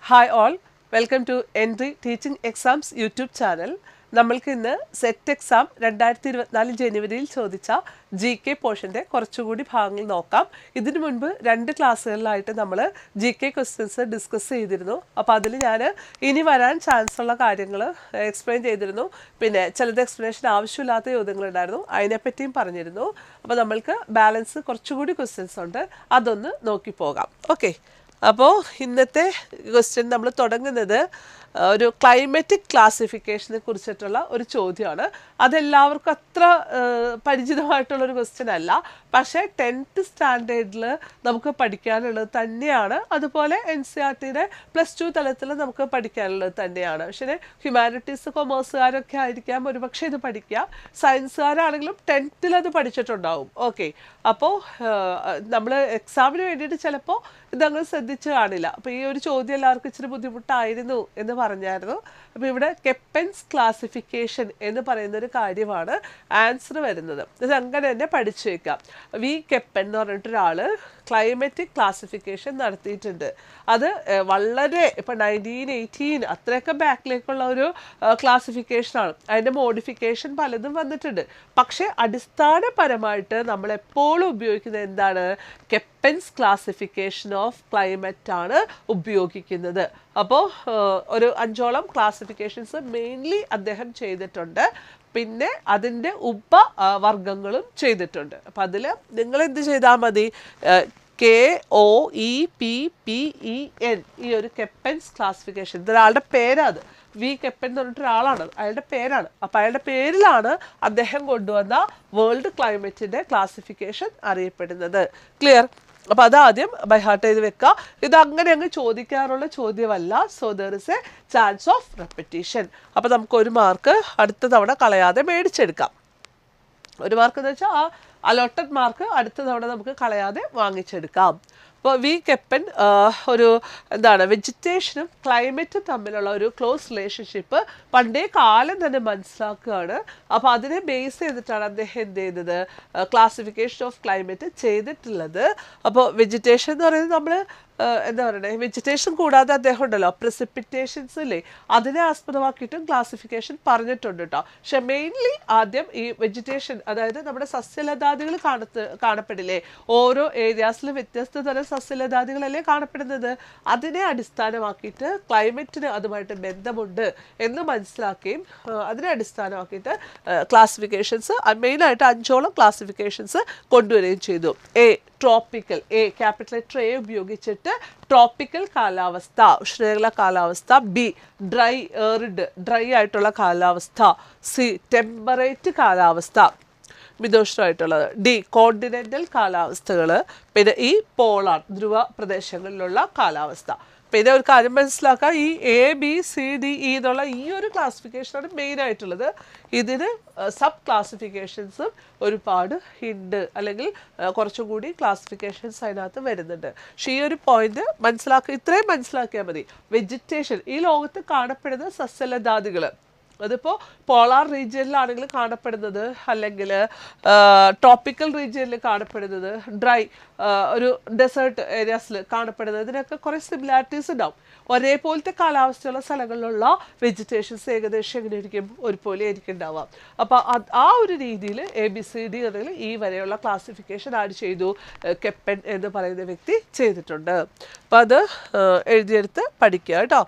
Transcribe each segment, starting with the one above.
Hi all, welcome to Entry Teaching Exams YouTube channel. നമ്മൾക്ക് ഇന്ന് set exam 2024 ജനുവരിയിൽ ചോദിച്ച ജി കെ പോർഷൻ്റെ കുറച്ചുകൂടി ഭാഗങ്ങൾ നോക്കാം. ഇതിനു മുൻപ് 2 ക്ലാസ്സുകളിലായിട്ട് നമ്മൾ ജി കെ ക്വസ്റ്റ്യൻസ് ഡിസ്കസ് ചെയ്തിരുന്നു. അപ്പോൾ അതിൽ ഞാൻ ഇനി വരാൻ ചാൻസ് ഉള്ള കാര്യങ്ങൾ എക്സ്പ്ലെയിൻ ചെയ്തിരുന്നു. പിന്നെ ചിലത് എക്സ്പ്ലനേഷൻ ആവശ്യമില്ലാത്ത ചോദ്യങ്ങളുണ്ടായിരുന്നു, അതിനെപ്പറ്റിയും പറഞ്ഞിരുന്നു. അപ്പോൾ നമ്മൾക്ക് ബാലൻസ് കുറച്ചുകൂടി ക്വസ്റ്റ്യൻസ് ഉണ്ട്, അതൊന്ന് നോക്കി പോകാം. ഓക്കെ, അപ്പോൾ ഇന്നത്തെ ക്വസ്റ്റ്യൻ നമ്മൾ തുടങ്ങുന്നത് ഒരു ക്ലൈമറ്റിക് ക്ലാസിഫിക്കേഷനെ കുറിച്ചിട്ടുള്ള ഒരു ചോദ്യമാണ്. അതെല്ലാവർക്കും അത്ര പരിചിതമായിട്ടുള്ളൊരു ക്വസ്റ്റ്യൻ അല്ല, പക്ഷേ 10th സ്റ്റാൻഡേർഡിൽ നമുക്ക് പഠിക്കാനുള്ളത് തന്നെയാണ്. അതുപോലെ NCERT-യുടെ +2 തലത്തിൽ നമുക്ക് പഠിക്കാനുള്ളത് തന്നെയാണ്. പക്ഷേ ഹ്യൂമാനിറ്റീസ് കൊമേഴ്സുകാരൊക്കെ ആയിരിക്കാം ഒരുപക്ഷെ ഇത് പഠിക്കുക, സയൻസുകാരാണെങ്കിലും 10th അത് പഠിച്ചിട്ടുണ്ടാവും. ഓക്കെ, അപ്പോൾ നമ്മൾ എക്സാമിന് വേണ്ടിയിട്ട് ചിലപ്പോൾ ഇതങ്ങനെ ശ്രദ്ധിച്ച് കാണില്ല. അപ്പോൾ ഈ ഒരു ചോദ്യം എല്ലാവർക്കും ഇച്ചിരി ബുദ്ധിമുട്ടായിരുന്നു എന്ന് പറഞ്ഞായിരുന്നു. അപ്പോൾ ഇവിടെ കെപ്പൻസ് ക്ലാസിഫിക്കേഷൻ എന്ന് പറയുന്നൊരു കാര്യമാണ് ആൻസർ വരുന്നത്. ഇത് അങ്ങനെ തന്നെ പഠിച്ചു വെക്കാം. വി കെപ്പൻ എന്ന് പറഞ്ഞിട്ടൊരാൾ ക്ലൈമറ്റിക് ക്ലാസിഫിക്കേഷൻ നടത്തിയിട്ടുണ്ട്. അത് വളരെ ഇപ്പം 1918 അത്രയൊക്കെ ബാക്കിലേക്കുള്ള ഒരു ക്ലാസിഫിക്കേഷനാണ്. അതിൻ്റെ മോഡിഫിക്കേഷൻ പലതും വന്നിട്ടുണ്ട്. പക്ഷേ അടിസ്ഥാനപരമായിട്ട് നമ്മളെപ്പോഴും ഉപയോഗിക്കുന്നത് എന്താണ്? കെപ്പൻസ് ക്ലാസിഫിക്കേഷൻ ഓഫ് ക്ലൈമറ്റ് ആണ് ഉപയോഗിക്കുന്നത്. അപ്പോൾ ഒരു 5ഓളം ക്ലാസിഫിക്കേഷൻസ് മെയിൻലി അദ്ദേഹം ചെയ്തിട്ടുണ്ട്. പിന്നെ അതിൻ്റെ ഉപവർഗങ്ങളും ചെയ്തിട്ടുണ്ട്. അപ്പം അതിൽ നിങ്ങൾ എന്ത് ചെയ്താൽ മതി, KOEPPEN ഈ ഒരു കെപ്പൻസ് ക്ലാസിഫിക്കേഷൻ, ഇതൊരാളുടെ പേരാണ്. വി കെപ്പൻ എന്ന് പറഞ്ഞിട്ട് ഒരാളാണ്, അയാളുടെ പേരാണ്. അപ്പം അയാളുടെ പേരിലാണ് അദ്ദേഹം കൊണ്ടുവന്ന വേൾഡ് ക്ലൈമറ്റിൻ്റെ ക്ലാസിഫിക്കേഷൻ അറിയപ്പെടുന്നത്. ക്ലിയർ? അപ്പോൾ അതാദ്യം ബൈ ഹാർട്ട് ചെയ്ത് വെക്കുക. ഇത് അങ്ങനെ അങ്ങ് ചോദിക്കാറുള്ള ചോദ്യമല്ല. So there is a chance of repetition. അപ്പോൾ നമുക്ക് 1 മാർക്ക് അടുത്ത തവണ കളയാതെ മേടിച്ചെടുക്കാം. 1 മാർക്ക് എന്ന് വെച്ചാൽ ആ അലോട്ടഡ് മാർക്ക് അടുത്ത തവണ നമുക്ക് കളയാതെ വാങ്ങിച്ചെടുക്കാം. അപ്പോൾ വി കെപ്പൻ ഒരു എന്താണ്, വെജിറ്റേഷനും ക്ലൈമറ്റും തമ്മിലുള്ള ഒരു ക്ലോസ് റിലേഷൻഷിപ്പ് പണ്ടേ കാലം തന്നെ മനസ്സിലാക്കുകയാണ്. അപ്പോൾ അതിനെ ബേസ് ചെയ്തിട്ടാണ് അദ്ദേഹം എന്ത് ചെയ്തത്, ക്ലാസിഫിക്കേഷൻ ഓഫ് ക്ലൈമറ്റ് ചെയ്തിട്ടുള്ളത്. അപ്പോൾ വെജിറ്റേഷൻ എന്ന് പറയുന്നത് നമ്മൾ എന്താ പറയണേ, വെജിറ്റേഷൻ കൂടാതെ അദ്ദേഹം ഉണ്ടല്ലോ പ്രിസിപ്പിറ്റേഷൻസ് ഇല്ലേ, അതിനെ ആസ്പദമാക്കിയിട്ടും ക്ലാസിഫിക്കേഷൻ പറഞ്ഞിട്ടുണ്ട് കേട്ടോ. പക്ഷെ മെയിൻലി ആദ്യം ഈ വെജിറ്റേഷൻ, അതായത് നമ്മുടെ സസ്യലതാദികൾ കാണപ്പെടില്ലേ, ഓരോ ഏരിയാസിലും വ്യത്യസ്ത തരം സസ്യലതാദികളല്ലേ കാണപ്പെടുന്നത്, അതിനെ അടിസ്ഥാനമാക്കിയിട്ട് ക്ലൈമറ്റിന് അതുമായിട്ട് ബന്ധമുണ്ട് എന്ന് മനസ്സിലാക്കുകയും അതിനെ അടിസ്ഥാനമാക്കിയിട്ട് ക്ലാസിഫിക്കേഷൻസ് മെയിനായിട്ട് 5ഓളം ക്ലാസിഫിക്കേഷൻസ് കൊണ്ടുവരികയും ചെയ്തു. ട്രോപ്പിക്കൽ, ക്യാപിറ്റൽ ലെറ്റർ A ഉപയോഗിച്ചിട്ട് ട്രോപ്പിക്കൽ കാലാവസ്ഥ, ഉഷ്ണമേഖല കാലാവസ്ഥ. B ഡ്രൈ ഡ്രൈ ആയിട്ടുള്ള കാലാവസ്ഥ. C ടെമ്പറേറ്റ് കാലാവസ്ഥ, മിതോഷ്ണമായിട്ടുള്ളത്. D കോണ്ടിനെൻ്റൽ കാലാവസ്ഥകൾ. പിന്നെ ഈ പോളാർ ധ്രുവ പ്രദേശങ്ങളിലുള്ള കാലാവസ്ഥ. പിന്നെ ഒരു കാര്യം മനസ്സിലാക്കുക, ഈ ABCDE എന്നുള്ള ഈ ഒരു ക്ലാസിഫിക്കേഷനാണ് മെയിൻ ആയിട്ടുള്ളത്. ഇതിന് സബ് ക്ലാസിഫിക്കേഷൻസും ഒരുപാട് ഉണ്ട്, അല്ലെങ്കിൽ കുറച്ചും കൂടി ക്ലാസിഫിക്കേഷൻസ് അതിനകത്ത് വരുന്നുണ്ട്. പക്ഷേ ഈ ഒരു പോയിന്റ് മനസ്സിലാക്കുക, ഇത്രയും മനസ്സിലാക്കിയാൽ മതി. വെജിറ്റേഷൻ, ഈ ലോകത്ത് കാണപ്പെടുന്ന സസ്യലതാദികൾ, അതിപ്പോൾ പോളാർ റീജിയനിലാണെങ്കിൽ കാണപ്പെടുന്നത്, അല്ലെങ്കിൽ ട്രോപ്പിക്കൽ റീജിയനിൽ കാണപ്പെടുന്നത്, ഡ്രൈ ഒരു ഡെസേർട്ട് ഏരിയാസിൽ കാണപ്പെടുന്നത്, ഇതിനൊക്കെ കുറേ സിമിലാരിറ്റീസ് ഉണ്ടാവും. ഒരേപോലത്തെ കാലാവസ്ഥയുള്ള സ്ഥലങ്ങളിലുള്ള വെജിറ്റേഷൻസ് ഏകദേശം എങ്ങനെയായിരിക്കും, ഒരുപോലെ ആയിരിക്കും ഉണ്ടാവാം. അപ്പോൾ ആ ഒരു രീതിയിൽ ABCD അല്ലെങ്കിൽ ഈ വരെയുള്ള ക്ലാസിഫിക്കേഷൻ ആഡ് ചെയ്തു, കെപ്പൻ എന്ന് പറയുന്ന വ്യക്തി ചെയ്തിട്ടുണ്ട്. അപ്പോൾ അത് എഴുതിയെടുത്ത് പഠിക്കുക കേട്ടോ.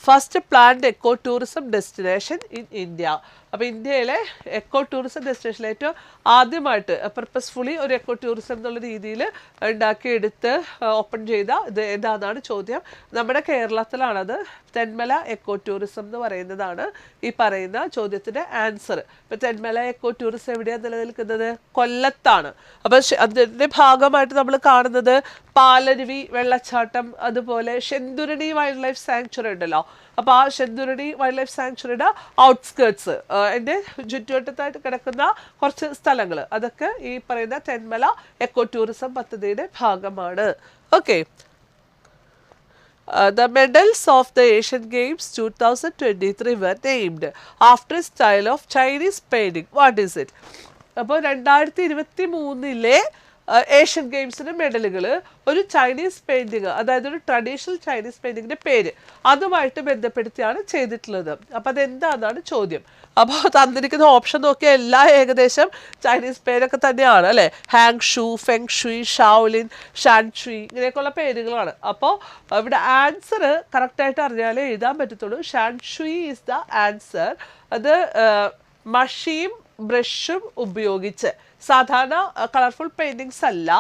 First planned eco tourism destination in India. അപ്പോൾ ഇന്ത്യയിലെ എക്കോ ടൂറിസം ഡെസ്റ്റിനേഷനിൽ ഏറ്റവും ആദ്യമായിട്ട് പർപ്പസ്ഫുള്ളി ഒരു എക്കോ ടൂറിസം എന്നുള്ള രീതിയിൽ ഉണ്ടാക്കിയെടുത്ത് ഓപ്പൺ ചെയ്ത ഇത് ഏതാണെന്നാണ് ചോദ്യം. നമ്മുടെ കേരളത്തിലാണത്. തെന്മല എക്കോ ടൂറിസം എന്ന് പറയുന്നതാണ് ഈ പറയുന്ന ചോദ്യത്തിൻ്റെ ആൻസർ. ഇപ്പോൾ തെന്മല എക്കോ ടൂറിസം എവിടെയാണ് നിലനിൽക്കുന്നത്? കൊല്ലത്താണ്. അപ്പോൾ അതിൻ്റെ ഭാഗമായിട്ട് നമ്മൾ കാണുന്നത് പാലരുവി വെള്ളച്ചാട്ടം, അതുപോലെ ശെന്തുരണി വൈൽഡ് ലൈഫ് സാങ്ച്വറി ഉണ്ടല്ലോ. അപ്പോൾ ആ ശെന്തുരണി വൈൽഡ് ലൈഫ് സാങ്ച്വറിയുടെ ഔട്ട്സ്കേർട്സ്, അതിൻ്റെ ചുറ്റുവട്ടത്തായിട്ട് കിടക്കുന്ന കുറച്ച് സ്ഥലങ്ങൾ, അതൊക്കെ ഈ പറയുന്ന തെന്മല എക്കോ ടൂറിസം പദ്ധതിയുടെ ഭാഗമാണ്. Okay, the medals of the Asian Games 2023 were named after a style of Chinese painting. What is it? അപ്പോൾ 2023 ഏഷ്യൻ ഗെയിംസിന് മെഡലുകൾ, ഒരു ചൈനീസ് പെയിൻറ്റിങ്, അതായത് ഒരു ട്രഡീഷണൽ ചൈനീസ് പെയിൻറ്റിങ്ങിൻ്റെ പേര്, അതുമായിട്ട് ബന്ധപ്പെടുത്തിയാണ് ചെയ്തിട്ടുള്ളത്. അപ്പോൾ അതെന്താണെന്നാണ് ചോദ്യം. അപ്പോൾ തന്നിരിക്കുന്ന ഓപ്ഷൻ നോക്കിയാൽ എല്ലാം ഏകദേശം ചൈനീസ് പേരൊക്കെ തന്നെയാണ് അല്ലേ. ഹാങ് ഷൂ, ഫെങ് ഷുയി, ഷാവുലിൻ, ഷാൻഷുയി, ഇങ്ങനെയൊക്കെയുള്ള പേരുകളാണ്. അപ്പോൾ ഇവിടെ ആൻസർ കറക്റ്റായിട്ട് അറിഞ്ഞാലേ എഴുതാൻ പറ്റത്തുള്ളൂ. ഷാൻഷുയി ഈസ് ദ ആൻസർ. അത് മഷിയും ബ്രഷും ഉപയോഗിച്ച്, സാധാരണ കളർഫുൾ പെയിൻറ്റിങ്സ് അല്ല,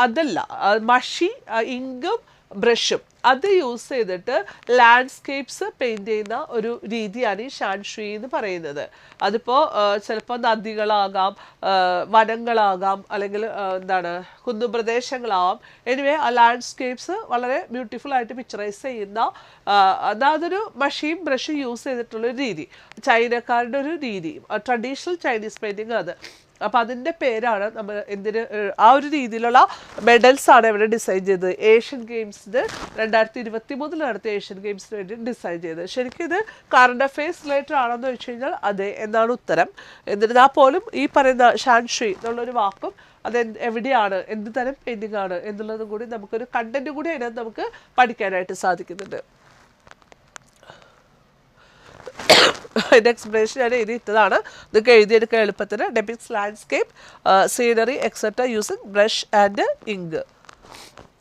അതല്ല, മഷി, ഇങ്കും ബ്രഷും അത് യൂസ് ചെയ്തിട്ട് ലാൻഡ്സ്കേപ്സ് പെയിൻറ്റ് ചെയ്യുന്ന ഒരു രീതിയാണ് ഈ ഷാൻഷുയി എന്ന് പറയുന്നത്. അതിപ്പോൾ ചിലപ്പോൾ നദികളാകാം, വനങ്ങളാകാം, അല്ലെങ്കിൽ എന്താണ് കുന്നുപ്രദേശങ്ങളാവാം. എനിവേ ആ ലാൻഡ്സ്കേപ്സ് വളരെ ബ്യൂട്ടിഫുൾ ആയിട്ട് പിക്ചറൈസ് ചെയ്യുന്ന അതൊരു മഷിയും ബ്രഷും യൂസ് ചെയ്തിട്ടുള്ളൊരു രീതി, ചൈനക്കാരുടെ ഒരു രീതി, ട്രഡീഷണൽ ചൈനീസ് പെയിൻറ്റിങ് അത്. അപ്പോൾ അതിൻ്റെ പേരാണ് നമ്മൾ ആ ഒരു രീതിയിലുള്ള മെഡൽസ് ആണ് ഇവിടെ ഡിസൈൻ ചെയ്തത്. ഏഷ്യൻ ഗെയിംസിന് 2023 നടത്തിയ ഏഷ്യൻ ഗെയിംസിന് വേണ്ടി ഡിസൈൻ ചെയ്തത്. ശരിക്കും ഇത് കറണ്ട് അഫെയർസ് റിലേറ്റഡ് ആണെന്ന് ചോദിച്ചു കഴിഞ്ഞാൽ അതെ എന്നാണ് ഉത്തരം. എന്നിരുന്നാൽ പോലും ഈ പറയുന്ന ഷാൻഷുയി എന്നുള്ളൊരു വാക്കും അത് എവിടെയാണ്, എന്ത് തരം പെയിൻറ്റിംഗ് ആണ് എന്നുള്ളതും കൂടി നമുക്കൊരു കണ്ടന്റ് കൂടി അതിനകത്ത് നമുക്ക് പഠിക്കാനായിട്ട് സാധിക്കുന്നുണ്ട്. അതിൻ്റെ എക്സ്പ്ലനേഷൻ ഞാൻ എഴുതിയിട്ടതാണ്, ഇതൊക്കെ എഴുതിയെടുക്കാൻ എളുപ്പത്തിന്. Depicts landscape, scenery etcetera using brush and ink.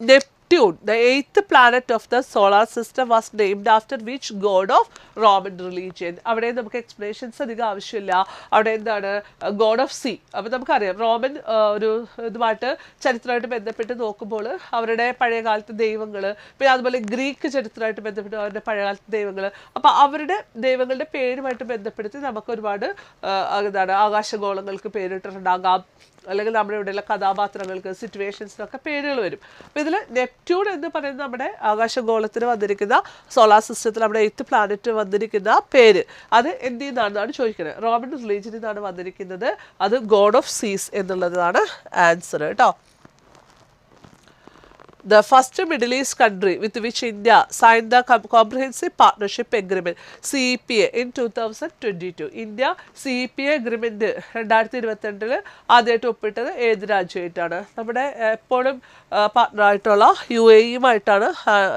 Neptune, the 8th planet of the solar system, was named after which god of Roman religion? അവിടെ നമുക്ക് എക്സ്പ്ലനേഷൻസ് അധികം ആവശ്യമില്ല. അവിടെ എന്താണ്, ഗോഡ് ഓഫ് സീ. അപ്പോൾ നമുക്കറിയാം റോമൻ ഒരു ഇതുമായിട്ട് ചരിത്രമായിട്ട് ബന്ധപ്പെട്ട് നോക്കുമ്പോൾ അവരുടെ പഴയകാലത്തെ ദൈവങ്ങൾ, പിന്നെ അതുപോലെ ഗ്രീക്ക് ചരിത്രമായിട്ട് ബന്ധപ്പെട്ട് അവരുടെ പഴയകാലത്തെ ദൈവങ്ങൾ, അപ്പോൾ അവരുടെ ദൈവങ്ങളുടെ പേരുമായിട്ട് ബന്ധപ്പെടുത്തി നമുക്ക് ഒരുപാട് എന്താണ് ആകാശഗോളങ്ങൾക്ക് പേരിട്ടിട്ടുണ്ടാകാം, അല്ലെങ്കിൽ നമ്മുടെ ഇവിടെയുള്ള കഥാപാത്രങ്ങൾക്ക്, സിറ്റുവേഷൻസിനൊക്കെ പേരുകൾ വരും. അപ്പോൾ ഇതിൽ നെപ്റ്റ്യൂൺ എന്ന് പറയുന്നത് നമ്മുടെ ആകാശഗോളത്തിന് വന്നിരിക്കുന്ന സോളാർ സിസ്റ്റത്തിൽ നമ്മുടെ 8th പ്ലാനറ്റ് വന്നിരിക്കുന്ന പേര് അത് എന്ത് ചെയ്യുന്നതാണെന്നാണ് ചോദിക്കുന്നത്. റോമൻ റിലീജിയനിൽ നിന്നാണ് വന്നിരിക്കുന്നത്. അത് ഗോഡ് ഓഫ് സീസ് എന്നുള്ളതാണ് ആൻസർ കേട്ടോ. The first Middle East country with which India signed the Comprehensive Partnership Agreement CEPA in 2022. India CEPA agreement 2022 ആദ്യമായിട്ട് ഒപ്പിട്ടത് ഏത് രാജ്യമായിട്ടാണ്? നമ്മുടെ എപ്പോഴും പാർട്ട്ണറായിട്ടുള്ള UAE-യുമായിട്ടാണ്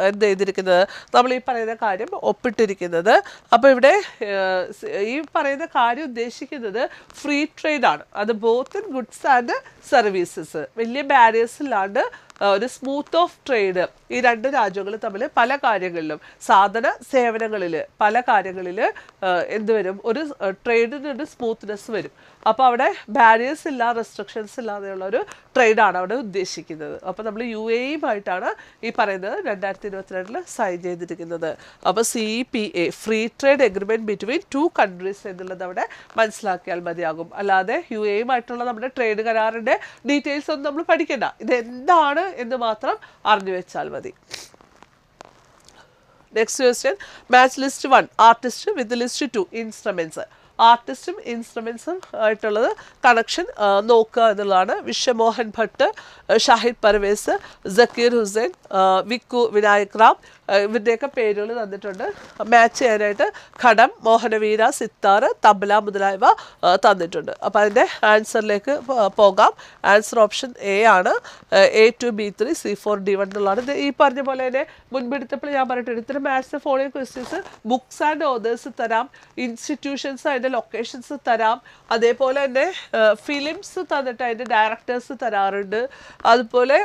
എന്ത് ചെയ്തിരിക്കുന്നത്, നമ്മൾ ഈ പറയുന്ന കാര്യം ഒപ്പിട്ടിരിക്കുന്നത്. അപ്പോൾ ഇവിടെ ഈ പറയുന്ന കാര്യം ഉദ്ദേശിക്കുന്നത് ഫ്രീ ട്രേഡാണ്. അത് both in goods and services, വലിയ ബാരിയേഴ്സ് ഇല്ലാണ്ട് ഒരു സ്മൂത്ത് ഓഫ് ട്രേഡ് ഈ രണ്ട് രാജ്യങ്ങൾ തമ്മിൽ പല കാര്യങ്ങളിലും, സാധന സേവനങ്ങളിൽ പല കാര്യങ്ങളിൽ എന്ത് വരും, ഒരു ട്രേഡിനൊരു സ്മൂത്ത്നെസ് വരും. അപ്പോൾ അവിടെ ബാരിയേഴ്സ് ഇല്ല, റെസ്ട്രിക്ഷൻസ് ഇല്ലാതെയുള്ള ഒരു ട്രേഡാണ് അവിടെ ഉദ്ദേശിക്കുന്നത്. അപ്പോൾ നമ്മൾ UAE-യുമായിട്ടാണ് ഈ പറയുന്നത് 2022 സൈൻ ചെയ്തിരിക്കുന്നത്. അപ്പോൾ CEPA free trade agreement between 2 countries എന്നുള്ളത് അവിടെ മനസ്സിലാക്കിയാൽ മതിയാകും. അല്ലാതെ UAE-യുമായിട്ടുള്ള നമ്മുടെ ട്രേഡ് കരാറിൻ്റെ ഡീറ്റെയിൽസ് ഒന്നും നമ്മൾ പഠിക്കേണ്ട, ഇതെന്താണ് എന്ന് മാത്രം അറിഞ്ഞു വെച്ചാൽ മതി. Next question, match list 1 artist with list 2 instruments. ആർട്ടിസ്റ്റും ഇൻസ്ട്രുമെൻസും ആയിട്ടുള്ളത് കണക്ഷൻ നോക്കുക എന്നുള്ളതാണ്. വിശ്വമോഹൻ ഭട്ട്, ഷാഹിദ് പർവേസ്, സക്കീർ ഹുസൈൻ, വിക്കു വിനായക് റാം, ഇവരുടെയൊക്കെ പേരുകൾ തന്നിട്ടുണ്ട്. മാച്ച് ചെയ്യാനായിട്ട് ഘടം, മോഹനവീര, സിത്താർ, തബല മുതലായവ തന്നിട്ടുണ്ട്. അപ്പോൾ അതിൻ്റെ ആൻസറിലേക്ക് പോകാം. ആൻസർ ഓപ്ഷൻ A ആണ്. A2 B3 C4 D1 എന്നുള്ളതാണ്. ഇത് ഈ പറഞ്ഞ പോലെ തന്നെ മുൻപെടുത്തപ്പോൾ ഞാൻ പറഞ്ഞിട്ടുണ്ട്, ഇത്തരം maths following questions books and authors തരാം, ഇൻസ്റ്റിറ്റ്യൂഷൻസ് അതിൻ്റെ ലൊക്കേഷൻസ് തരാം, അതേപോലെ തന്നെ ഫിലിംസ് തന്നിട്ട് അതിൻ്റെ ഡയറക്ടേഴ്സ് തരാറുണ്ട്. അതുപോലെ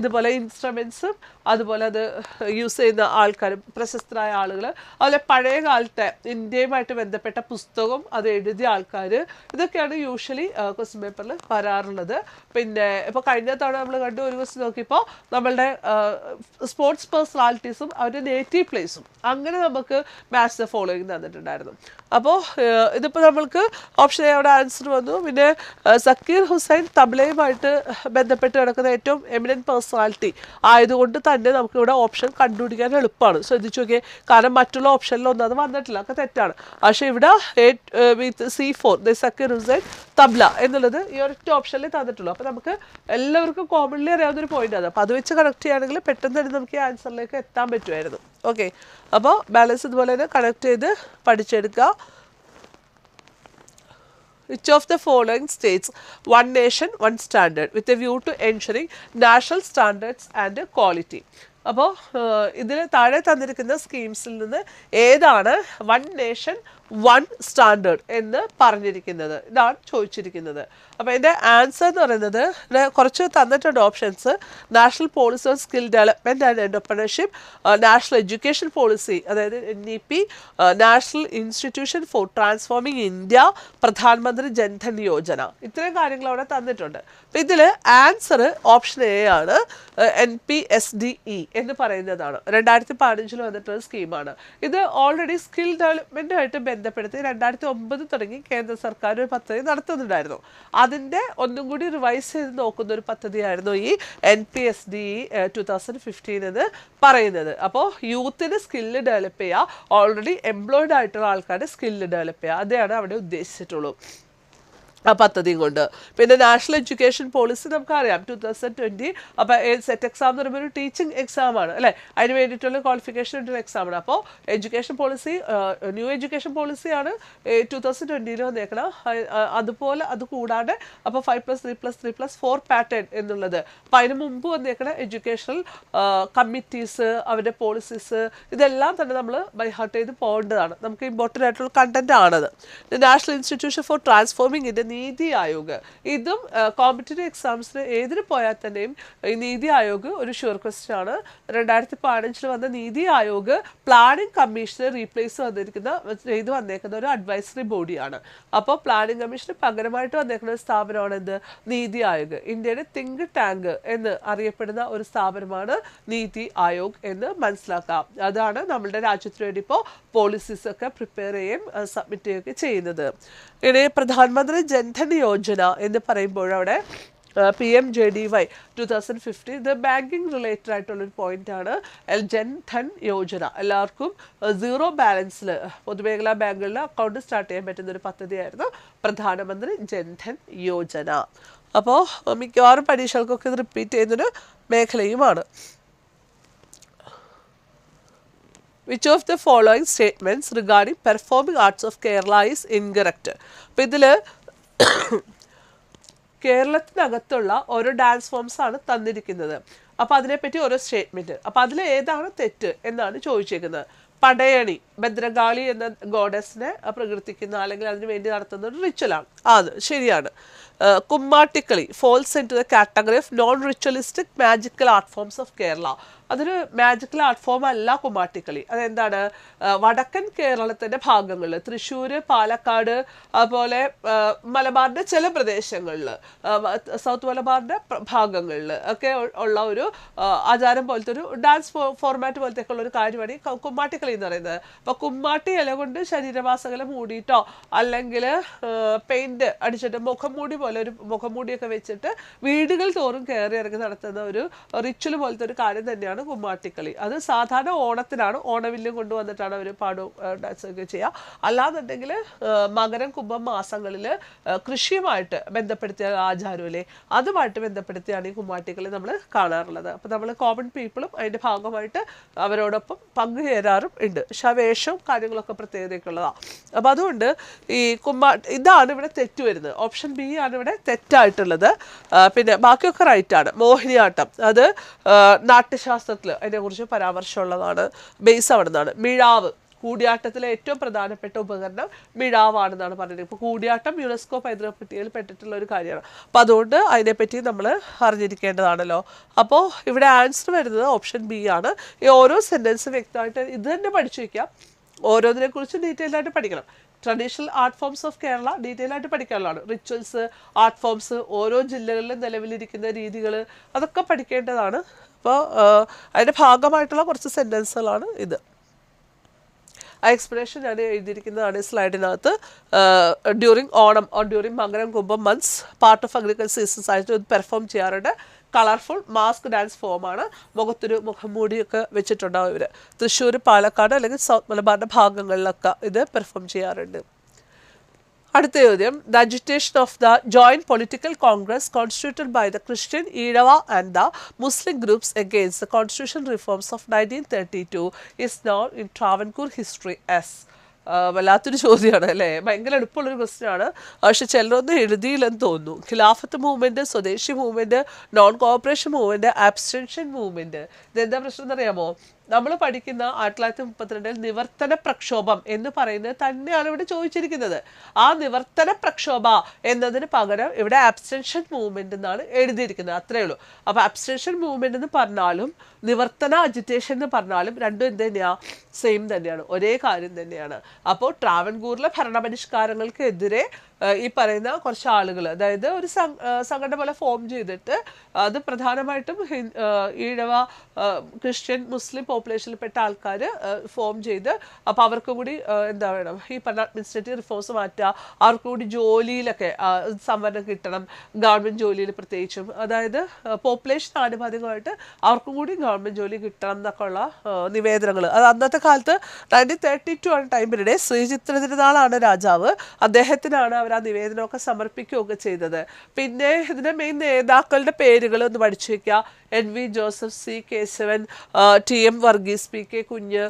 ഇതുപോലെ ഇൻസ്ട്രുമെൻസും അതുപോലെ അത് യൂസ് ചെയ്യുന്ന ആൾക്കാരും പ്രശസ്തരായ ആളുകൾ, അതുപോലെ പഴയ കാലത്തെ ഇന്ത്യയുമായിട്ട് ബന്ധപ്പെട്ട പുസ്തകം അത് എഴുതിയ ആൾക്കാർ, ഇതൊക്കെയാണ് യൂഷ്വലി ക്വസ്റ്റ്യൻ പേപ്പറിൽ വരാറുള്ളത്. പിന്നെ ഇപ്പോൾ കഴിഞ്ഞ തവണ നമ്മൾ കണ്ടു ഒരു ക്വസ്റ്റ്യൻ നോക്കിയപ്പോൾ നമ്മളുടെ സ്പോർട്സ് പേഴ്സണാലിറ്റീസും അവരുടെ നേറ്റീവ് പ്ലേസും അങ്ങനെ നമുക്ക് മാത്സ് ഫോളോയിങ് തന്നിട്ടുണ്ടായിരുന്നു. അപ്പോൾ ഇതിപ്പോൾ നമ്മൾക്ക് ഓപ്ഷൻ A അവിടെ ആൻസർ വന്നു. പിന്നെ സക്കീർ ഹുസൈൻ തബലയുമായിട്ട് ബന്ധപ്പെട്ട് കിടക്കുന്ന ഏറ്റവും എമിനൻറ്റ് പേഴ്സണാലിറ്റി ആയതുകൊണ്ട് തന്നെ നമുക്കിവിടെ ഓപ്ഷൻ കണ്ടുപിടിക്കാൻ എളുപ്പമാണ്. ശ്രദ്ധിച്ചു നോക്കിയേ, കാരണം മറ്റുള്ള ഓപ്ഷനിലൊന്നും അത് വന്നിട്ടില്ല, ഒക്കെ തെറ്റാണ്. പക്ഷേ ഇവിടെ C4 സക്കീർ ഹുസൈൻ തബ്ല എന്നുള്ളത് ഈ ഒരൊറ്റ ഓപ്ഷനിൽ തന്നിട്ടുള്ളൂ. അപ്പോൾ നമുക്ക് എല്ലാവർക്കും കോമൺലി അറിയാവുന്നൊരു പോയിൻ്റ് ആണ്. അപ്പോൾ അത് വെച്ച് കണക്ട് ചെയ്യുകയാണെങ്കിൽ പെട്ടെന്ന് തന്നെ നമുക്ക് ഈ ആൻസറിലേക്ക് എത്താൻ പറ്റുമായിരുന്നു. ഓക്കെ, അപ്പോൾ ബാലൻസ് ഇതുപോലെ തന്നെ കണക്ട് ചെയ്ത് പഠിച്ചെടുക്കുക. which of the following states one nation one standard with a view to ensuring national standards and quality? അപ്പോൾ ഇതിൽ താഴെ തന്നിരിക്കുന്ന സ്കീംസിൽ നിന്ന് ഏതാണ് വൺ നേഷൻ വൺ സ്റ്റാൻഡേർഡ് എന്ന് പറഞ്ഞിരിക്കുന്നത്? ഇതാണ് ചോദിച്ചിരിക്കുന്നത്. അപ്പോൾ ഇതിൻ്റെ ആൻസർ എന്ന് പറയുന്നത് ഇവിടെ കുറച്ച് തന്നിട്ടുണ്ട് options. National policy on skill development and entrepreneurship, national education policy അതായത് NEP, national institution for transforming India, പ്രധാനമന്ത്രി ജൻധൻ യോജന. ഇത്രയും കാര്യങ്ങൾ അവിടെ തന്നിട്ടുണ്ട്. അപ്പോൾ ഇതിൽ ആൻസർ ഓപ്ഷൻ എ ആണ്, NPSDE എന്ന് പറയുന്നതാണ്. 2015 വന്നിട്ടുള്ള സ്കീമാണ്. ഇത് ഓൾറെഡി സ്കിൽ ഡെവലപ്മെൻറ്റുമായിട്ട് ബന്ധപ്പെടുത്തി 2009 തുടങ്ങി കേന്ദ്ര സർക്കാർ ഒരു പദ്ധതി നടത്തുന്നുണ്ടായിരുന്നു. അതിൻ്റെ ഒന്നും കൂടി റിവൈസ് ചെയ്ത് നോക്കുന്ന ഒരു പദ്ധതിയായിരുന്നു ഈ NPSDE 2015 എന്ന് പറയുന്നത്. അപ്പോൾ യൂത്തിന് സ്കില്ല് ഡെവലപ്പ് ചെയ്യുക, ഓൾറെഡി എംപ്ലോയിഡ് ആയിട്ടുള്ള ആൾക്കാരുടെ സ്കില്ല് ഡെവലപ്പ് ചെയ്യുക, അതാണ് അവിടെ ഉദ്ദേശിച്ചിട്ടുള്ളൂ ആ പദ്ധതിയും കൊണ്ട്. പിന്നെ നാഷണൽ എഡ്യൂക്കേഷൻ പോളിസി നമുക്കറിയാം 2020. അപ്പോൾ സെറ്റ് എക്സാം എന്ന് പറയുമ്പോൾ ഒരു ടീച്ചിങ് എക്സാമാണ് അല്ലേ, അതിന് വേണ്ടിയിട്ടുള്ള ക്വാളിഫിക്കേഷൻ ആയിട്ടുള്ള എക്സാമാണ്. അപ്പോൾ എഡ്യൂക്കേഷൻ പോളിസി ന്യൂ എഡ്യൂക്കേഷൻ പോളിസിയാണ് 2020 വന്നേക്കണം. അതുപോലെ അത് കൂടാതെ അപ്പോൾ 5+3+3+4 പാറ്റേൺ എന്നുള്ളത്. അപ്പോൾ അതിന് മുമ്പ് വന്നേക്കണ എഡ്യൂക്കേഷണൽ കമ്മിറ്റീസ്, അവരുടെ പോളിസീസ്, ഇതെല്ലാം തന്നെ നമ്മൾ ബൈ ഹാർട്ട് ചെയ്ത് പോകേണ്ടതാണ്. നമുക്ക് ഇമ്പോർട്ടൻ്റ് ആയിട്ടുള്ള കണ്ടന്റ് ആണത്. National institution for transforming India, NITI Aayog, ഇതും കോമ്പറ്റേറ്റീവ് എക്സാംസിന് ഏതിന് പോയാൽ തന്നെയും ഈ നീതി ആയോഗ് ഒരു ഷുവർ ക്വസ്റ്റ്യൻ ആണ്. 2015 വന്ന NITI Aayog planning commission replace വന്നേക്കുന്ന ഒരു അഡ്വൈസറി ബോഡിയാണ്. അപ്പോൾ പ്ലാനിംഗ് കമ്മീഷന് പകരമായിട്ട് വന്നേക്കുന്ന ഒരു സ്ഥാപനമാണ് എന്ത്? നീതി ആയോഗ്. ഇന്ത്യയുടെ തിങ്ക് ടാങ്ക് എന്ന് അറിയപ്പെടുന്ന ഒരു സ്ഥാപനമാണ് നീതി ആയോഗ് എന്ന് മനസ്സിലാക്കാം. അതാണ് നമ്മളുടെ രാജ്യത്തിന് വേണ്ടി ഇപ്പോൾ പോളിസീസ് ഒക്കെ പ്രിപ്പയർ ചെയ്യുകയും സബ്മിറ്റ് ചെയ്യുകയൊക്കെ ചെയ്യുന്നത്. ഇനി പ്രധാനമന്ത്രി ജൻധൻ യോജന എന്ന് പറയുമ്പോൾ അവിടെ PMJDY 2015 ഇത് ബാങ്കിങ് റിലേറ്റഡ് ആയിട്ടുള്ളൊരു പോയിന്റാണ്. ജൻധൻ യോജന എല്ലാവർക്കും സീറോ ബാലൻസിൽ പൊതുമേഖലാ ബാങ്കുകളിൽ അക്കൗണ്ട് സ്റ്റാർട്ട് ചെയ്യാൻ പറ്റുന്ന ഒരു പദ്ധതിയായിരുന്നു പ്രധാനമന്ത്രി ജൻധൻ യോജന. അപ്പോൾ മിക്കവാറും പരീക്ഷകൾക്കൊക്കെ ഇത് റിപ്പീറ്റ് ചെയ്യുന്നൊരു മേഖലയുമാണ്. Which of the following statements regarding performing arts of Kerala is incorrect? അപ്പോൾ ഇതിൽ കേരളത്തിനകത്തുള്ള ഓരോ ഡാൻസ് ഫോംസ് ആണ് തന്നിരിക്കുന്നത്. അപ്പോൾ അതിനെപ്പറ്റി ഓരോ സ്റ്റേറ്റ്മെൻറ്റ്. അപ്പോൾ അതിൽ ഏതാണ് തെറ്റ് എന്നാണ് ചോദിച്ചേക്കുന്നത്. പടയണി, ഭദ്രകാളി എന്ന ഗോഡസിനെ പ്രകീർത്തിക്കുന്ന അല്ലെങ്കിൽ അതിനു വേണ്ടി നടത്തുന്ന ഒരു റിച്വലാണ്, അത് ശരിയാണ്. Kummattikali falls into the category of non ritualistic magical art forms of Kerala. അതൊരു മാജിക്കൽ ആർട്ട് ഫോം അല്ല കുമ്മാട്ടിക്കളി. അതെന്താണ്? വടക്കൻ കേരളത്തിൻ്റെ ഭാഗങ്ങളിൽ, തൃശ്ശൂർ, പാലക്കാട്, അതുപോലെ മലബാറിൻ്റെ ചില പ്രദേശങ്ങളിൽ, സൗത്ത് മലബാറിൻ്റെ ഭാഗങ്ങളിൽ ഒക്കെ ഉള്ള ഒരു ആചാരം പോലത്തെ ഒരു ഡാൻസ് ഫോർമാറ്റ് പോലത്തെ ഉള്ള ഒരു കാര്യമാണ് ഈ കുമ്മാട്ടിക്കളി എന്ന് പറയുന്നത്. അപ്പോൾ കുമ്മാട്ടി ഇല കൊണ്ട് ശരീരമാസകലം മൂടിയിട്ടോ അല്ലെങ്കിൽ പെയിൻറ്റ് അടിച്ചിട്ട് മുഖംമൂടി പോലെ ഒരു മുഖംമൂടിയൊക്കെ വെച്ചിട്ട് വീടുകൾ തോറും കയറി ഇറങ്ങി നടത്തുന്ന ഒരു റിച്വൽ പോലത്തെ ഒരു കാര്യം തന്നെയാണ് കുമ്മാട്ടിക്കളി. അത് സാധാരണ ഓണത്തിനാണ്, ഓണവില്ലും കൊണ്ടുവന്നിട്ടാണ് അവർ പാടും ഡാൻസ് ഒക്കെ ചെയ്യുക. അല്ലാന്നുണ്ടെങ്കിൽ മകരം കുംഭം മാസങ്ങളിൽ കൃഷിയുമായിട്ട് ബന്ധപ്പെടുത്തിയ ആചാരമില്ലേ, അതുമായിട്ട് ബന്ധപ്പെടുത്തിയാണ് ഈ കുമ്മാട്ടിക്കളി നമ്മൾ കാണാറുള്ളത്. അപ്പോൾ നമ്മൾ കോമൺ പീപ്പിളും അതിൻ്റെ ഭാഗമായിട്ട് അവരോടൊപ്പം പങ്കുചേരാറും ഉണ്ട്. പക്ഷെ വേഷവും കാര്യങ്ങളൊക്കെ പ്രത്യേകതയൊക്കെയുള്ളതാണ്. അപ്പോൾ അതുകൊണ്ട് ഈ ഇതാണ് ഇവിടെ തെറ്റ് വരുന്നത്. ഓപ്ഷൻ ബി ആണ് ഇവിടെ തെറ്റായിട്ടുള്ളത്. പിന്നെ ബാക്കിയൊക്കെ റൈറ്റാണ്. മോഹിനിയാട്ടം അത് നാട്യശാസ്ത്രത്തിൽ അതിനെക്കുറിച്ച് പരാമർശമുള്ളതാണ്. ബേസ് അവിടെ നിന്നാണ്. മിഴാവ് കൂടിയാട്ടത്തിലെ ഏറ്റവും പ്രധാനപ്പെട്ട ഉപകരണം മിഴാവാണെന്നാണ് പറഞ്ഞത്. ഇപ്പോൾ കൂടിയാട്ടം യുനെസ്കോ പൈതൃക പട്ടികയിൽ പെട്ടിട്ടുള്ള ഒരു കാര്യമാണ്. അപ്പോൾ അതുകൊണ്ട് അതിനെപ്പറ്റി നമ്മൾ അറിഞ്ഞിരിക്കേണ്ടതാണല്ലോ. അപ്പോൾ ഇവിടെ ആൻസർ വരുന്നത് ഓപ്ഷൻ ബി ആണ്. ഈ ഓരോ സെൻറ്റൻസും വ്യക്തമായിട്ട് ഇത് തന്നെ പഠിച്ചു വയ്ക്കാം. ഓരോന്നിനെക്കുറിച്ച് ഡീറ്റെയിൽ ആയിട്ട് പഠിക്കണം. Traditional art forms of Kerala detail ആയിട്ട് പഠിക്കാനുള്ളതാണ്. റിച്വൽസ്, ആർട്ട് ഫോംസ്, ഓരോ ജില്ലകളിലും നിലവിലിരിക്കുന്ന രീതികൾ, അതൊക്കെ പഠിക്കേണ്ടതാണ്. അപ്പോൾ അതിൻ്റെ ഭാഗമായിട്ടുള്ള കുറച്ച് സെൻറ്റൻസുകളാണ് ഇത്. ആ എക്സ്പ്ലനേഷൻ ഞാൻ എഴുതിയിരിക്കുന്നതാണ് സ്ലൈഡിനകത്ത്. ഡ്യൂറിങ് ഓണം ഓർ ഡ്യൂറിങ് മകരം കുംഭം months part of agriculture seasons ആയിട്ട് ഇത് പെർഫോം ചെയ്യാറുണ്ട്. കളർഫുൾ മാസ്ക് ഡാൻസ് ഫോമാണ്. മുഖത്തൊരു മുഖംമൂടിയൊക്കെ വെച്ചിട്ടുണ്ടാവും ഇവർ. തൃശ്ശൂർ, പാലക്കാട് അല്ലെങ്കിൽ സൗത്ത് മലബാറിൻ്റെ ഭാഗങ്ങളിലൊക്കെ ഇത് പെർഫോം ചെയ്യാറുണ്ട്. അടുത്ത ചോദ്യം. The agitation of the Joint Political Congress constituted by the Christian, Ezhava and the Muslim groups against the constitution reforms of 1932 is known in Travancore history as. വല്ലാത്തൊരു ചോദ്യമാണ് അല്ലേ, ഭയങ്കര എളുപ്പമുള്ളൊരു ക്വസ്റ്റ്യൻ ആണ്. പക്ഷെ ചിലരൊന്നും എഴുതിയില്ലെന്ന് തോന്നുന്നു. Khilafat movement, Swadeshi movement, non cooperation movement, abstention movement. ഇതെന്താ പ്രശ്നം എന്നറിയാമോ? നമ്മൾ പഠിക്കുന്ന 1932 നിവർത്തന പ്രക്ഷോഭം എന്ന് പറയുന്നത് തന്നെയാണ് ഇവിടെ ചോദിച്ചിരിക്കുന്നത്. ആ നിവർത്തന പ്രക്ഷോഭ എന്നതിന് പകരം ഇവിടെ ആബ്സ്റ്റൻഷൻ മൂവ്മെന്റ് എന്നാണ് എഴുതിയിരിക്കുന്നത്, അത്രയേ ഉള്ളൂ. അപ്പോൾ ആബ്സ്റ്റൻഷൻ മൂവ്മെന്റ് എന്ന് പറഞ്ഞാലും നിവർത്തന അജിറ്റേഷൻ എന്ന് പറഞ്ഞാലും രണ്ടും എന്ത് തന്നെയാ, സെയിം തന്നെയാണ്, ഒരേ കാര്യം തന്നെയാണ്. അപ്പോൾ ട്രാവൻകൂറിലെ ഭരണപരിഷ്കാരങ്ങൾക്കെതിരെ ഈ പറയുന്ന കുറച്ച് ആളുകൾ, അതായത് ഒരു സംഘടന പോലെ ഫോം ചെയ്തിട്ട് അത് പ്രധാനമായിട്ടും ഈഴവ ക്രിസ്ത്യൻ മുസ്ലിം പോപ്പുലേഷനിൽപ്പെട്ട ആൾക്കാർ ഫോം ചെയ്ത്, അപ്പോൾ അവർക്ക് കൂടി എന്താ വേണം, ഈ പറഞ്ഞ അഡ്മിനിസ്ട്രേറ്റീവ് റിഫോംസ് മാറ്റുക, അവർക്ക് കൂടി ജോലിയിലൊക്കെ സംവരണം കിട്ടണം, ഗവൺമെൻറ് ജോലിയിൽ പ്രത്യേകിച്ചും, അതായത് പോപ്പുലേഷൻ ആനുപാതികമായിട്ട് അവർക്കും കൂടി ഗവൺമെൻറ് ജോലി കിട്ടണം എന്നൊക്കെ ഉള്ള നിവേദനങ്ങൾ. അത് അന്നത്തെ കാലത്ത് 1932 ആണ് ടൈം പീരീഡ്. ശ്രീചിത്ര തിരുനാളാണ് രാജാവ്, അദ്ദേഹത്തിനാണ് അവർ ആ നിവേദനമൊക്കെ സമർപ്പിക്കുകയൊക്കെ ചെയ്തത്. പിന്നെ ഇതിൻ്റെ മെയിൻ നേതാക്കളുടെ പേരുകൾ ഒന്ന് പഠിച്ചു വയ്ക്കുക. NV Joseph, C Keshavan, TM Varghese, PK Kunju,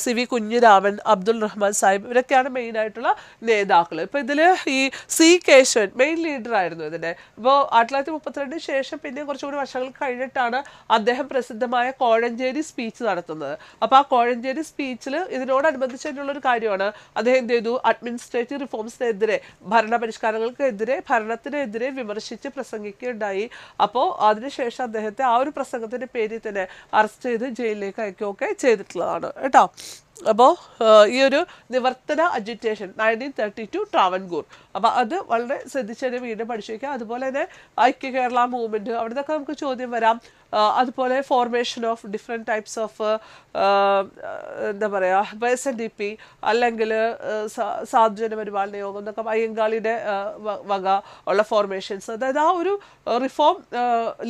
CV Kunhiraman, Abdul Rahman Sahib, ഇവരൊക്കെയാണ് മെയിൻ ആയിട്ടുള്ള നേതാക്കൾ. ഇപ്പോൾ ഇതിൽ ഈ C കേശവൻ മെയിൻ ലീഡർ ആയിരുന്നു ഇതിൻ്റെ. ഇപ്പോൾ 1932 ശേഷം പിന്നെ കുറച്ചുകൂടി വർഷങ്ങൾ കഴിഞ്ഞിട്ടാണ് അദ്ദേഹം പ്രസിദ്ധമായ കോഴഞ്ചേരി സ്പീച്ച് നടത്തുന്നത്. അപ്പോൾ ആ കോഴഞ്ചേരി സ്പീച്ചിൽ ഇതിനോടനുബന്ധിച്ചിട്ടുള്ളൊരു കാര്യമാണ്, അദ്ദേഹം എന്ത് ചെയ്തു, അഡ്മിനിസ്ട്രേറ്റീവ് റിഫോംസിനെതിരെ, ഭരണപരിഷ്കാരങ്ങൾക്കെതിരെ, ഭരണത്തിനെതിരെ വിമർശിച്ച് പ്രസംഗിക്കുകയുണ്ടായി. അപ്പോൾ അതിനുശേഷം അദ്ദേഹത്തെ ആ ഒരു പ്രസംഗത്തിൻ്റെ പേരിൽ തന്നെ അറസ്റ്റ് ചെയ്ത് ജയിലിലേക്ക് അയക്കുകയൊക്കെ ചെയ്തിട്ടുള്ളതാണ് കേട്ടോ. അപ്പോൾ ഈ ഒരു നിവർത്തന അജിറ്റേഷൻ 1932 ട്രാവൻകൂർ, അപ്പോൾ അത് വളരെ ശ്രദ്ധിച്ച് വീണ്ടും പഠിച്ചു വയ്ക്കുക. അതുപോലെ തന്നെ ഐക്യ കേരള മൂവ്മെൻറ്റ്, അവിടെ നിന്നൊക്കെ നമുക്ക് ചോദ്യം വരാം. അതുപോലെ formation of different types of എന്താ പറയുക SNDP, അല്ലെങ്കിൽ സാധുജന പരിപാലന യോഗം എന്നൊക്കെ അയ്യങ്കാളിയുടെ വക ഉള്ള ഫോർമേഷൻസ്, അതായത് ആ ഒരു റിഫോം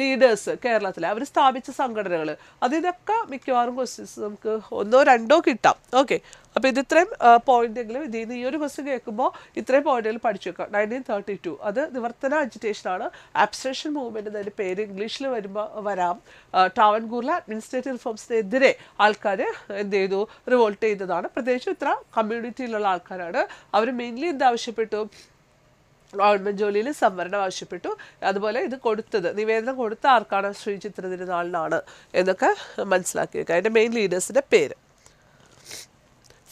ലീഡേഴ്സ് കേരളത്തിൽ അവർ സ്ഥാപിച്ച സംഘടനകൾ, അതിനൊക്കെ മിക്കവാറും ക്വസ്റ്റ്യൻസ് നമുക്ക് 1 or 2 കിട്ടാം. ഓക്കെ, അപ്പോൾ ഇത് ഇത്രയും പോയിന്റെങ്കിലും ഇതിൽ നിന്ന് ഈ ഒരു ക്വസ്റ്റ്യൻ കേൾക്കുമ്പോൾ ഇത്രയും പോയിന്റുകൾ പഠിച്ചു വെക്കാം. 1932 അത് നിവർത്തന അജിറ്റേഷനാണ്. ആബ്സ്ട്രക്ഷൻ മൂവ്മെന്റ് എന്നതിൻ്റെ പേര് ഇംഗ്ലീഷിൽ വരാം. ട്രാവൻകൂറിലെ അഡ്മിനിസ്ട്രേറ്റീവ് റിഫോംസിനെതിരെ ആൾക്കാർ എന്ത് ചെയ്തു, റിവോൾട്ട് ചെയ്തതാണ്. പ്രത്യേകിച്ചും ഇത്ര കമ്മ്യൂണിറ്റിയിലുള്ള ആൾക്കാരാണ്. അവർ മെയിൻലി എന്താവശ്യപ്പെട്ടു, ഗവൺമെൻറ് ജോലിയിൽ സംവരണം ആവശ്യപ്പെട്ടു. അതുപോലെ ഇത് കൊടുത്തത്, നിവേദനം കൊടുത്ത ആർക്കാണ്, ശ്രീചിത്ര തിരുനാളിനാണ് എന്നൊക്കെ മനസ്സിലാക്കി വെക്കുക. അതിൻ്റെ മെയിൻ ലീഡേഴ്സിൻ്റെ പേര്.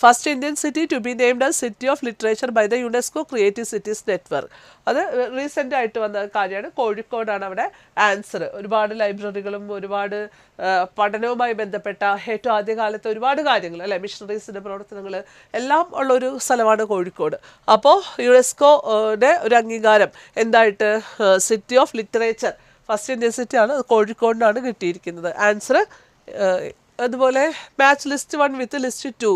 First Indian city to be named as city of literature by the UNESCO creative cities network. അത് റീസെൻ്റ് ആയിട്ട് വന്ന കാര്യമാണ്. കോഴിക്കോടാണ് അവിടെ ആൻസർ. ഒരുപാട് ലൈബ്രറികളും ഒരുപാട് പഠനവുമായി ബന്ധപ്പെട്ട ഏറ്റവും ആദ്യകാലത്ത് ഒരുപാട് കാര്യങ്ങൾ അല്ലേ, മിഷണറീസിൻ്റെ പ്രവർത്തനങ്ങൾ എല്ലാം ഉള്ളൊരു സ്ഥലമാണ് കോഴിക്കോട്. അപ്പോൾ യുനെസ്കോയുടെ ഒരു അംഗീകാരം എന്തായിട്ട്, city of literature, first Indian സിറ്റിയാണ്, കോഴിക്കോടിനാണ് കിട്ടിയിരിക്കുന്നത്. ആൻസർ. അതുപോലെ മാച്ച് ലിസ്റ്റ് 1 വിത്ത് ലിസ്റ്റ് 2,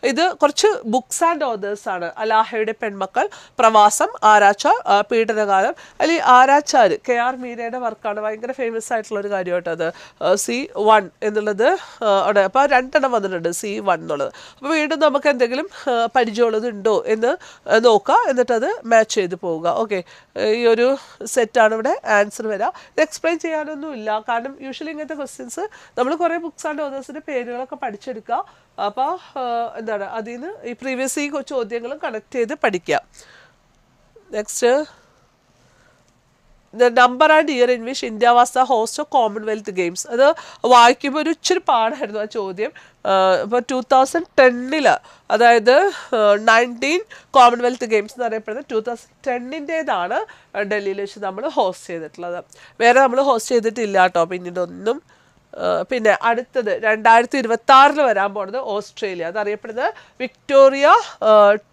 ഇത് കുറച്ച് ബുക്സ് ആൻഡ് ഓതേഴ്സ് ആണ്. അലാഹയുടെ പെൺമക്കൾ, പ്രവാസം, ആരാച്ചാർ, പീഡനകാലം. അല്ലെങ്കിൽ ആരാച്ചാർ KR മീരയുടെ വർക്കാണ്, ഭയങ്കര ഫേമസ് ആയിട്ടുള്ളൊരു കാര്യമായിട്ട് അത്. C1 എന്നുള്ളത് അവിടെ, അപ്പോൾ 2 വന്നിട്ടുണ്ട്, C1 എന്നുള്ളത്. അപ്പോൾ വീണ്ടും നമുക്ക് എന്തെങ്കിലും പരിചയമുള്ളതുണ്ടോ എന്ന് നോക്കുക, എന്നിട്ടത് മാച്ച് ചെയ്ത് പോവുക. ഓക്കെ, ഈ ഒരു സെറ്റാണ് ഇവിടെ ആൻസർ വരിക. ഇത് എക്സ്പ്ലെയിൻ ചെയ്യാനൊന്നുമില്ല, കാരണം യൂഷ്വലി ഇങ്ങനത്തെ ക്വസ്റ്റ്യൻസ് നമ്മൾ കുറേ ബുക്സ് ആൻഡ് ഓതേഴ്സിൻ്റെ പേരുകളൊക്കെ പഠിച്ചെടുക്കുക. അപ്പോൾ എന്താണ്, അതിൽ നിന്ന് ഈ പ്രീവിയസ് ഈ ചോദ്യങ്ങളും കണക്ട് ചെയ്ത് പഠിക്കുക. Next, the number and year in which India was the host of Commonwealth games. അത് വായിക്കുമ്പോൾ ഒരു ഇച്ചിരി പാടായിരുന്നു ആ ചോദ്യം. ഇപ്പോൾ 2010, അതായത് 19 കോമൺവെൽത്ത് ഗെയിംസ് എന്ന് പറയപ്പെടുന്നത് 2010-ൻ്റേതാണ് ഡൽഹിയിൽ വെച്ച് നമ്മൾ ഹോസ്റ്റ് ചെയ്തിട്ടുള്ളത്. വേറെ നമ്മൾ ഹോസ്റ്റ് ചെയ്തിട്ടില്ല കേട്ടോ പിന്നീടൊന്നും. പിന്നെ അടുത്തത് 2026 വരാൻ പോകുന്നത് ഓസ്ട്രേലിയ. അതറിയപ്പെടുന്നത് വിക്ടോറിയ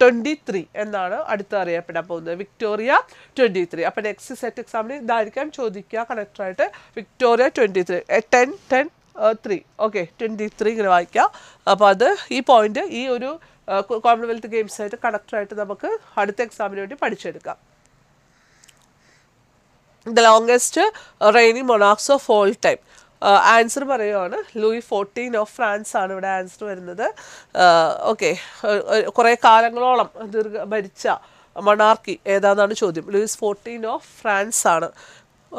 23 എന്നാണ് അടുത്ത് അറിയപ്പെടാൻ പോകുന്നത്, വിക്ടോറിയ 23. അപ്പോൾ നെക്സ്റ്റ് സെറ്റ് എക്സാമിന് ഇതായിരിക്കാം ചോദിക്കുക കണക്ടറായിട്ട്, വിക്ടോറിയ 23, 10-10-3. ഓക്കെ, 23 ഇങ്ങനെ വായിക്കാം. അപ്പോൾ അത് ഈ പോയിന്റ് ഈ ഒരു കോമൺവെൽത്ത് ഗെയിംസായിട്ട് കണക്ടറായിട്ട് നമുക്ക് അടുത്ത എക്സാമിന് വേണ്ടി പഠിച്ചെടുക്കാം. The longest reigning monarchs of all time. Answer പറയുവാണ് ലൂയി 14 ഓഫ് ഫ്രാൻസ് ആണ് ഇവിടെ ആൻസർ വരുന്നത്. ഓക്കെ, കുറേ കാലങ്ങളോളം ഭരിച്ച മൊണാർക്കി ഏതാണെന്നാണ് ചോദ്യം. ലൂയിസ് 14 ഓഫ് ഫ്രാൻസ് ആണ്.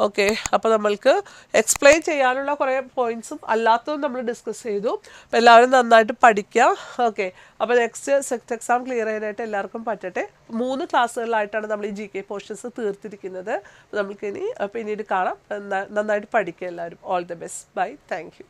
ഓക്കെ, അപ്പോൾ നമ്മൾക്ക് എക്സ്പ്ലെയിൻ ചെയ്യാനുള്ള കുറേ പോയിന്റ്സും അല്ലാത്തതും നമ്മൾ ഡിസ്കസ് ചെയ്തു. അപ്പോൾ എല്ലാവരും നന്നായിട്ട് പഠിക്കുക. ഓക്കെ, അപ്പോൾ നെക്സ്റ്റ് സെറ്റ് എക്സാം ക്ലിയർ ചെയ്യാനായിട്ട് എല്ലാവർക്കും പറ്റട്ടെ. 3 ക്ലാസ്സുകളിലായിട്ടാണ് നമ്മൾ ഈ GK പോർഷൻസ് തീർത്തിരിക്കുന്നത്. അപ്പോൾ നമുക്കിനി പിന്നീട് കാണാം. നന്നായിട്ട് പഠിക്കുക എല്ലാവരും. All the best. Bye. Thank U.